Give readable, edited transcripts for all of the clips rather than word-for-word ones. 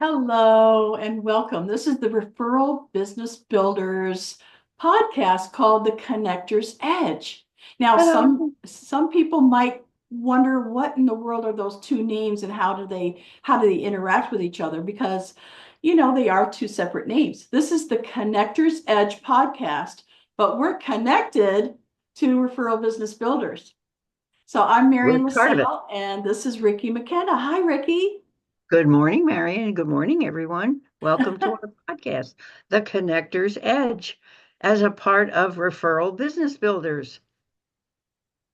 Hello and welcome. This is the Referral Business Builders podcast called The Connector's Edge. Now, some Hello. some people might wonder what in the world are those two names and how do they interact with each other because they are two separate names. This is the Connector's Edge podcast, but we're connected to Referral Business Builders. So I'm We're Marion part of it. LaSalle and this is Ricky McKenna. Hi, Ricky. Good morning, Marion, and good morning, everyone. Welcome to our podcast, The Connector's Edge, as a part of Referral Business Builders.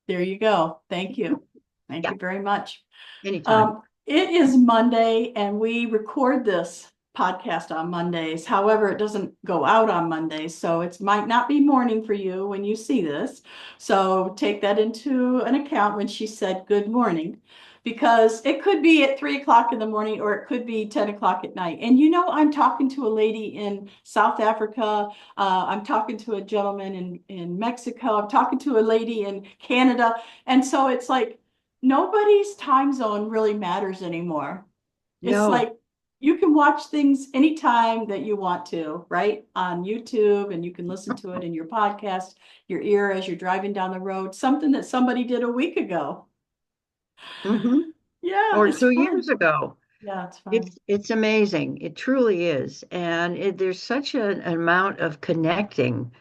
There you go. Thank you. Thank Yeah, you very much. anytime. It is Monday and we record this podcast on Mondays. However, it doesn't go out on Mondays, so it might not be morning for you when you see this. So take that into an account when she said good morning, because it could be at 3 o'clock in the morning or it could be 10 o'clock at night. And I'm talking to a lady in South Africa. I'm talking to a gentleman in Mexico. I'm talking to a lady in Canada. And so it's like, nobody's time zone really matters anymore. It's No. like you can watch things anytime that you want to, right? On YouTube, and you can listen to it in your podcast, your ear as you're driving down the road, something that somebody did a week ago. hmm Yeah, Or it's 2 years fun. ago. Yeah, it's fun. It's amazing. It truly is. And there's such an amount of connecting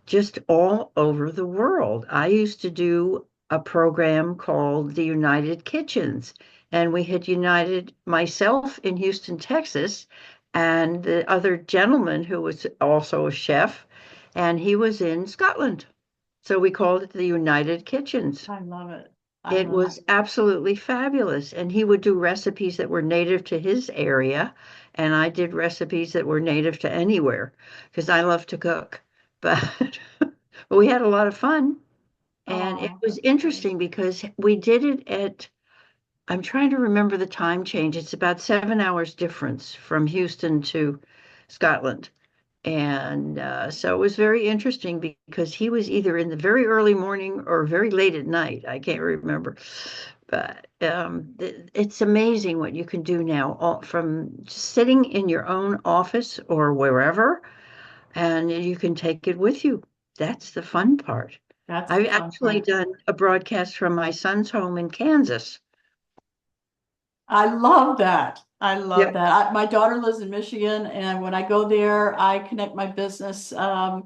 just all over the world. I used to do a program called the United Kitchens, and we had united myself in Houston, Texas, and the other gentleman who was also a chef, and he was in Scotland. So we called it the United Kitchens. I love it. I It love it. was absolutely fabulous. And he would do recipes that were native to his area. And I did recipes that were native to anywhere because I love to cook. But, but we had a lot of fun. And it Oh, was that's great. interesting because we did it I'm trying to remember the time change. It's about 7 hours difference from Houston to Scotland. And so it was very interesting because he was either in the very early morning or very late at night. I can't remember. But it's amazing what you can do now from sitting in your own office or wherever, and you can take it with you. That's the fun part. That's the I've fun actually part. done a broadcast from my son's home in Kansas. I love that. I love Yeah. that. My daughter lives in Michigan, and when I go there, I connect my business. I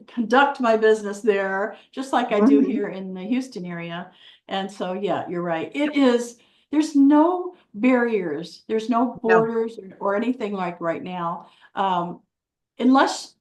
conduct my business there, just like I do Mhm. here in the Houston area. And so, yeah, you're right. It is, there's no barriers, there's no No. borders or anything like right now. Unless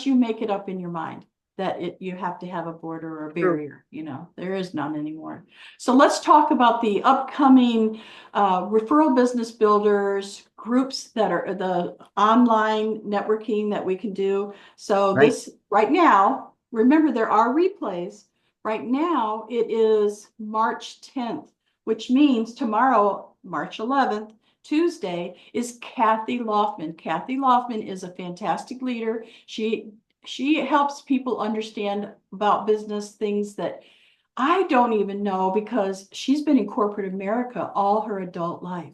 you make it up in your mind that you have to have a border or a True. barrier, there is none anymore. So let's talk about the upcoming referral business builders groups that are the online networking that we can do. So Right. this right now, remember there are replays. Right now it is March 10th, which means tomorrow, March 11th, Tuesday, is Kathy Laughman. Kathy Laughman is a fantastic leader. She helps people understand about business things that I don't even know because she's been in corporate America all her adult life.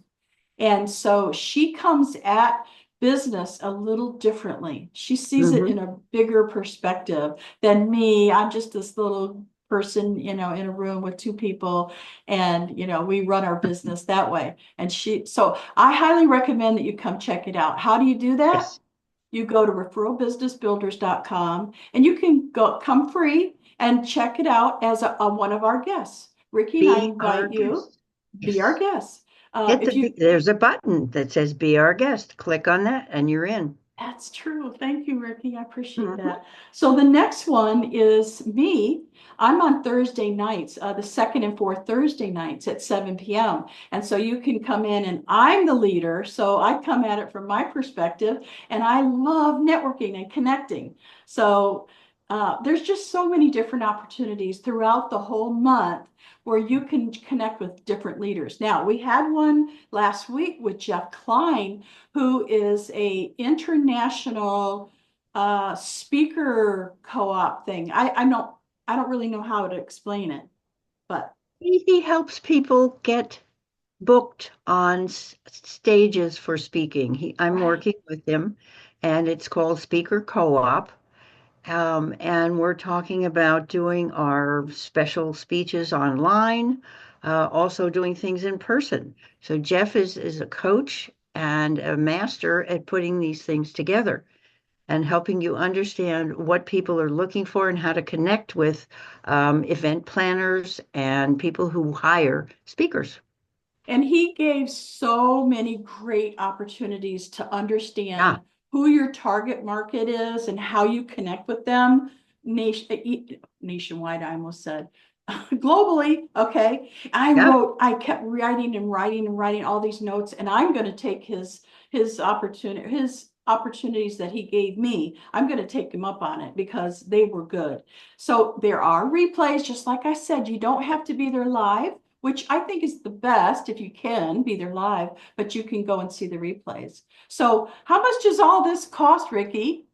And so she comes at business a little differently. She sees it hmm in a bigger perspective than me. I'm just this little person, in a room with two people, and we run our business that way. So I highly recommend that you come check it out. How do you do that? Yes. You go to referralbusinessbuilders.com and you can come free and check it out as one of our guests. Ricky and I Be our invite you, guest. be our Yes. guest. If you There's a button that says be our guest. Click on that and you're in. That's true. Thank you, Ricky. I appreciate hmm that. So the next one is me. I'm on Thursday nights, the second and fourth Thursday nights at 7 p.m. And so you can come in and I'm the leader. So I come at it from my perspective and I love networking and connecting. So there's just so many different opportunities throughout the whole month where you can connect with different leaders. Now, we had one last week with Jeff Klein, who is a international speaker co-op thing. I don't really know how to explain it, but He helps people get booked on stages for speaking. I'm Right. working with him, and it's called Speaker Co-op. And we're talking about doing our special speeches online, also doing things in person. So Jeff is a coach and a master at putting these things together and helping you understand what people are looking for and how to connect with event planners and people who hire speakers. And he gave so many great opportunities to Yeah, understand who your target market is and how you connect with them nationwide, I almost said. Globally, okay. yeah. I kept writing and writing and writing all these notes, and I'm going to take his opportunities that he gave me. I'm going to take him up on it because they were good. So there are replays, just like I said, you don't have to be there live, which I think is the best if you can be there live, but you can go and see the replays. So how much does all this cost, Ricky?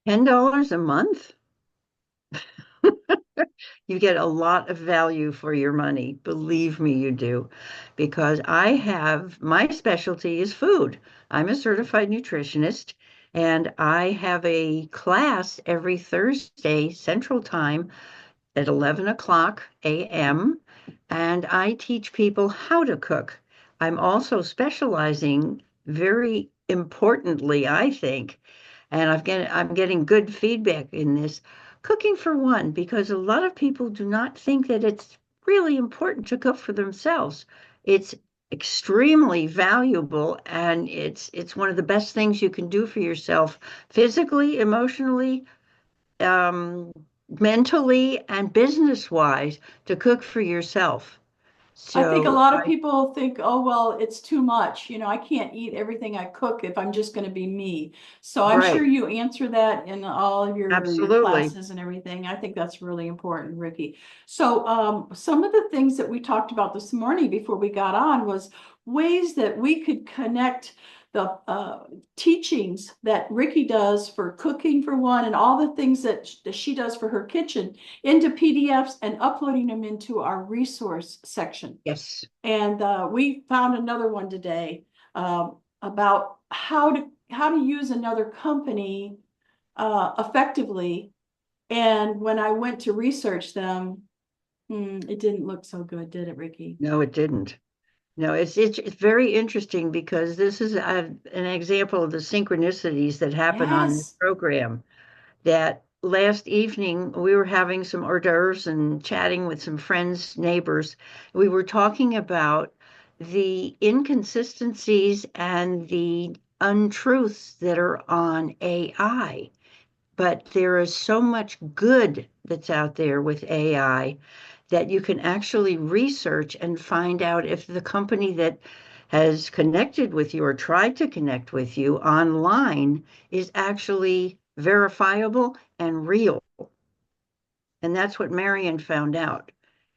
$10 a month. You get a lot of value for your money. Believe me, you do. Because my specialty is food. I'm a certified nutritionist, and I have a class every Thursday Central Time at 11 o'clock a.m., and I teach people how to cook. I'm also specializing very importantly, I think, and I'm getting good feedback in this, cooking for one, because a lot of people do not think that it's really important to cook for themselves. It's extremely valuable, and it's one of the best things you can do for yourself physically, emotionally, um, mentally and business wise to cook for yourself. I think a So lot of I, people think, oh, well, it's too much. I can't eat everything I cook if I'm just going to be me. So I'm sure right, you answer that in all of your absolutely. classes and everything. I think that's really important, Ricky. So some of the things that we talked about this morning before we got on was ways that we could connect the teachings that Ricky does for cooking for one, and all the things that she does for her kitchen into PDFs and uploading them into our resource section. Yes. And we found another one today about how to use another company effectively. And when I went to research them, it didn't look so good, did it, Ricky? No, it didn't. No, it's very interesting because this is an example of the synchronicities that happen on this Yes. program. That last evening we were having some hors d'oeuvres and chatting with some friends, neighbors. We were talking about the inconsistencies and the untruths that are on AI. But there is so much good that's out there with AI that you can actually research and find out if the company that has connected with you or tried to connect with you online is actually verifiable and real. And that's what Marion found out.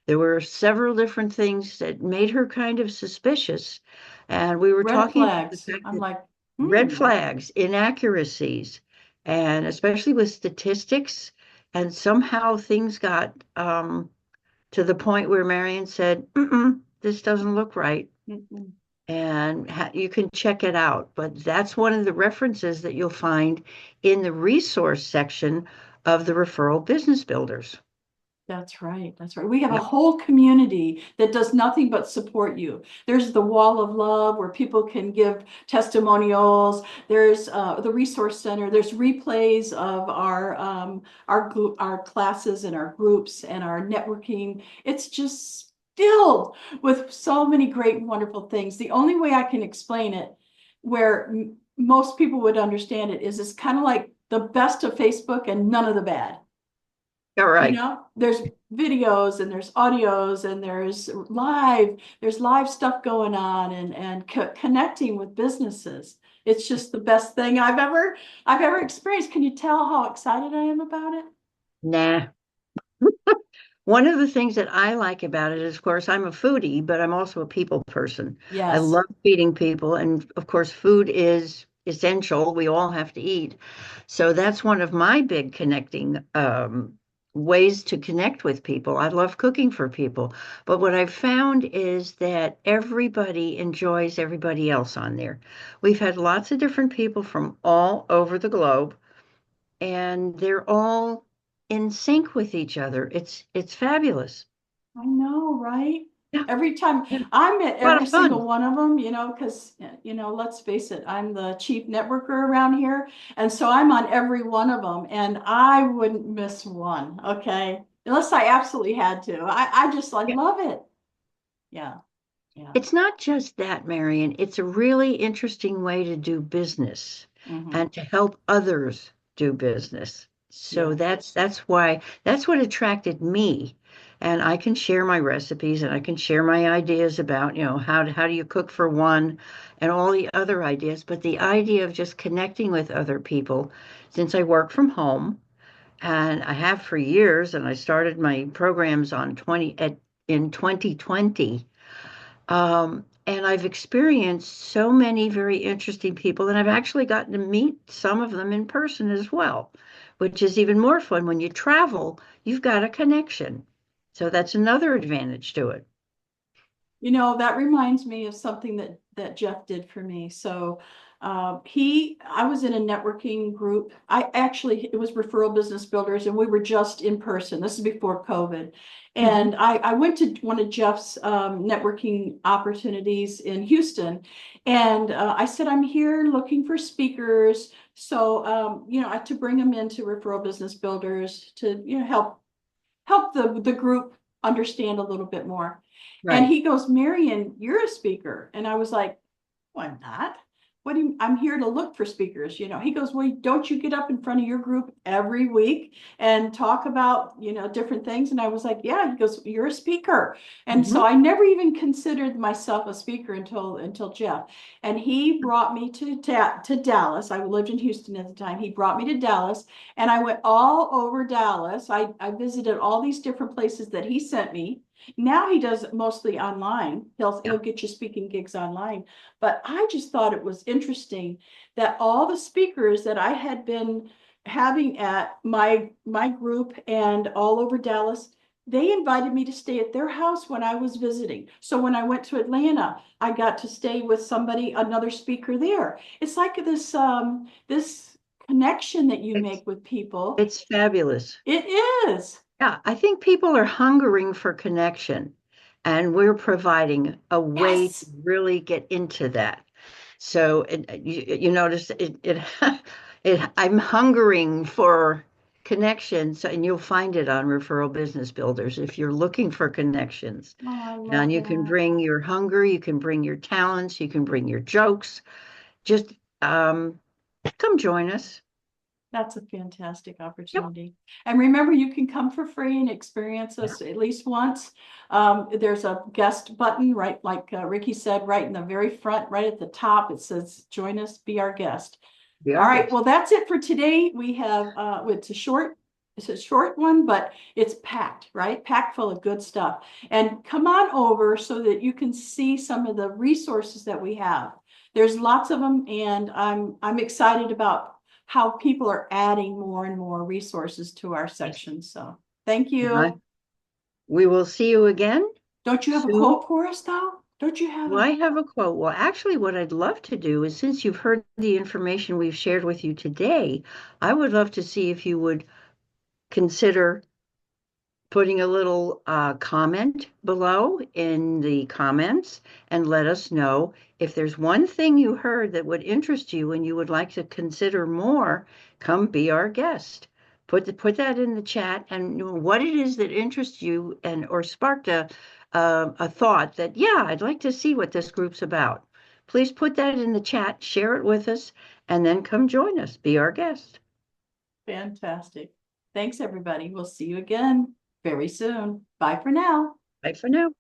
There were several different things that made her kind of suspicious. And we were Red talking about the flags. fact I'm that like, red flags, inaccuracies, and especially with statistics. And somehow things got to the point where Marion said, this doesn't look right. mm-mm. And you can check it out. But that's one of the references that you'll find in the resource section of the Referral Business Builders. That's right. That's right. We have a Yep. whole community that does nothing but support you. There's the wall of love where people can give testimonials. There's the resource center. There's replays of our classes and our groups and our networking. It's just filled with so many great and wonderful things. The only way I can explain it, where most people would understand it, is it's kind of like the best of Facebook and none of the bad. All right. There's videos and there's audios and there's live stuff going on and connecting with businesses. It's just the best thing I've ever experienced. Can you tell how excited I am about it? Nah. One of the things that I like about it is, of course, I'm a foodie, but I'm also a people person. I Yes. love feeding people. And of course, food is essential. We all have to eat. So that's one of my big connecting ways to connect with people. I love cooking for people. But what I've found is that everybody enjoys everybody else on there. We've had lots of different people from all over the globe, and they're all in sync with each other. It's fabulous. I know, right? Yeah, Every time yeah. I'm at A lot every of single fun. one of them, because, let's face it, I'm the chief networker around here. And so I'm on every one of them and I wouldn't miss one. Okay. Unless I absolutely had to. I just like Yeah. love it. Yeah. Yeah. It's not just that, Marion. It's a really interesting way to do business Hmm. and to help others do business. So Yeah. that's what attracted me. And I can share my recipes and I can share my ideas about, how do you cook for one and all the other ideas. But the idea of just connecting with other people, since I work from home and I have for years, and I started my programs in 2020. And I've experienced so many very interesting people, and I've actually gotten to meet some of them in person as well, which is even more fun. When you travel, you've got a connection. So that's another advantage to it. That reminds me of something that Jeff did for me. So I was in a networking group. It was Referral Business Builders, and we were just in person. This is before COVID. Mhm. And I went to one of Jeff's networking opportunities in Houston. And I said, I'm here looking for speakers. So, to bring them into Referral Business Builders to, help the group understand a little bit more. And Right. he goes, Marion, you're a speaker. And I was like, well, I'm not. I'm here to look for speakers. He goes, well, don't you get up in front of your group every week and talk about, different things? And I was like, yeah. He goes, you're a speaker. And so Hmm. I never even considered myself a speaker until Jeff. And he brought me to Dallas. I lived in Houston at the time. He brought me to Dallas and I went all over Dallas. I visited all these different places that he sent me. Now he does it mostly online. He'll Yeah. get you speaking gigs online. But I just thought it was interesting that all the speakers that I had been having at my group and all over Dallas, they invited me to stay at their house when I was visiting. So when I went to Atlanta, I got to stay with another speaker there. It's like this connection that you It's make with people. it's fabulous. It is. Yeah, I think people are hungering for connection, and we're providing a way to Yes. really get into that. So you notice I'm hungering for connections, and you'll find it on Referral Business Builders if you're looking for connections. Oh, I And love you can that. bring your hunger, you can bring your talents, you can bring your jokes. Just come join us. That's a fantastic Yep. opportunity. And remember, you can come for free and experience us at least once. There's a guest button, right? Like Ricky said, right in the very front, right at the top, it says, join us, be our guest. Be All our right, guest. well, that's it for today. It's a short one, but it's packed, right? Packed full of good stuff. And come on over so that you can see some of the resources that we have. There's lots of them, and I'm excited about how people are adding more and more resources to our Yes. section. So thank Uh, you. we will see you again Don't you have a soon. quote for us though? Don't you have Well, a I have a quote. Well, actually, what I'd love to do is, since you've heard the information we've shared with you today, I would love to see if you would consider putting a little comment below in the comments and let us know if there's one thing you heard that would interest you and you would like to consider more. Come be our guest. Put that in the chat and what it is that interests you and or sparked a thought that, yeah, I'd like to see what this group's about. Please put that in the chat, share it with us, and then come join us. Be our guest. fantastic? Thanks, everybody. We'll see you again very soon. Bye for now. Bye for now.